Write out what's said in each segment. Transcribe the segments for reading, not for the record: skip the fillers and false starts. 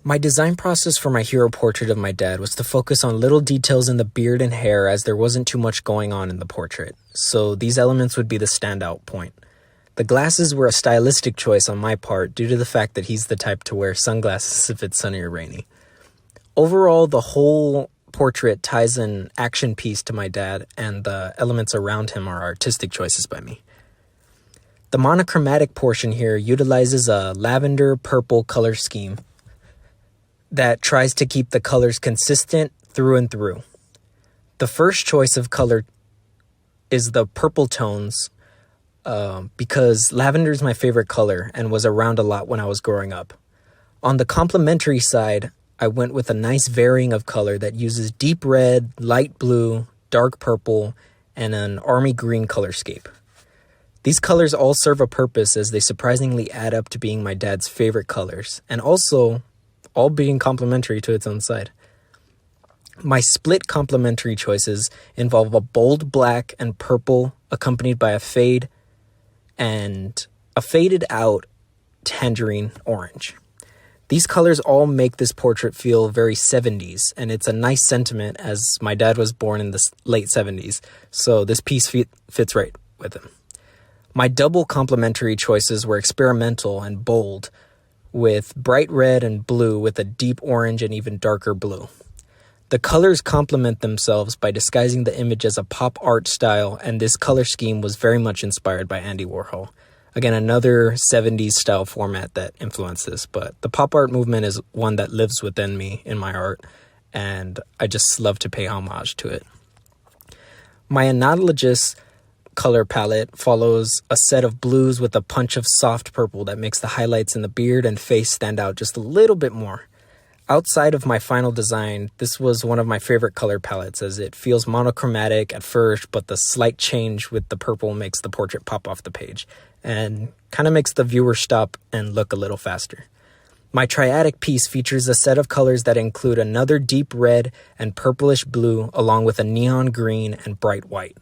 My design process for my hero portrait of my dad was to focus on little details in the beard and hair as there wasn't too much going on in the portrait, so these elements would be the standout point. The glasses were a stylistic choice on my part due to the fact that he's the type to wear sunglasses if it's sunny or rainy. Overall, the whole portrait ties an action piece to my dad, and the elements around him are artistic choices by me. The monochromatic portion here utilizes a lavender-purple color scheme that tries to keep the colors consistent through and through. The first choice of color is the purple tones because lavender is my favorite color and was around a lot when I was growing up. On the complementary side, I went with a nice varying of color that uses deep red, light blue, dark purple, and an army green colorscape. These colors all serve a purpose as they surprisingly add up to being my dad's favorite colors, and also all being complementary to its own side. My split complementary choices involve a bold black and purple accompanied by a fade and a faded out tangerine orange. These colors all make this portrait feel very 70s, and it's a nice sentiment as my dad was born in the late 70s, so this piece fits right with him. My double complementary choices were experimental and bold, with bright red and blue with a deep orange and even darker blue. The colors complement themselves by disguising the image as a pop art style, and this color scheme was very much inspired by Andy Warhol. Again, another 70s style format that influenced this, but the pop art movement is one that lives within me in my art, and I just love to pay homage to it. My analogous color palette follows a set of blues with a punch of soft purple that makes the highlights in the beard and face stand out just a little bit more. Outside of my final design, this was one of my favorite color palettes as it feels monochromatic at first, but the slight change with the purple makes the portrait pop off the page and kind of makes the viewer stop and look a little faster. My triadic piece features a set of colors that include another deep red and purplish blue along with a neon green and bright white.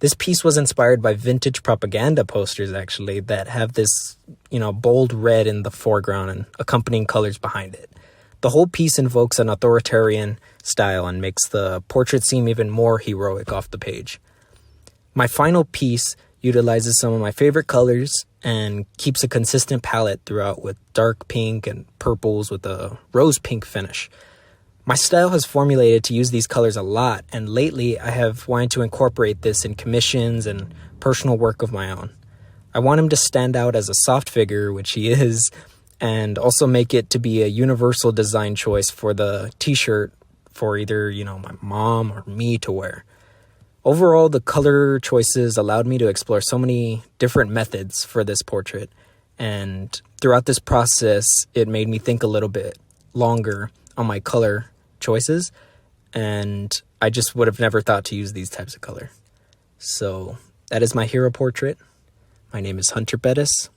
This piece was inspired by vintage propaganda posters, actually, that have this, bold red in the foreground and accompanying colors behind it. The whole piece invokes an authoritarian style and makes the portrait seem even more heroic off the page. My final piece utilizes some of my favorite colors and keeps a consistent palette throughout with dark pink and purples with a rose pink finish. My style has formulated to use these colors a lot, and lately I have wanted to incorporate this in commissions and personal work of my own. I want him to stand out as a soft figure, which he is, and also make it to be a universal design choice for the t-shirt for either, my mom or me to wear. Overall, the color choices allowed me to explore so many different methods for this portrait, and throughout this process, it made me think a little bit longer on my color choices, and I just would have never thought to use these types of color. So that is my hero portrait. My name is Hunter Perez.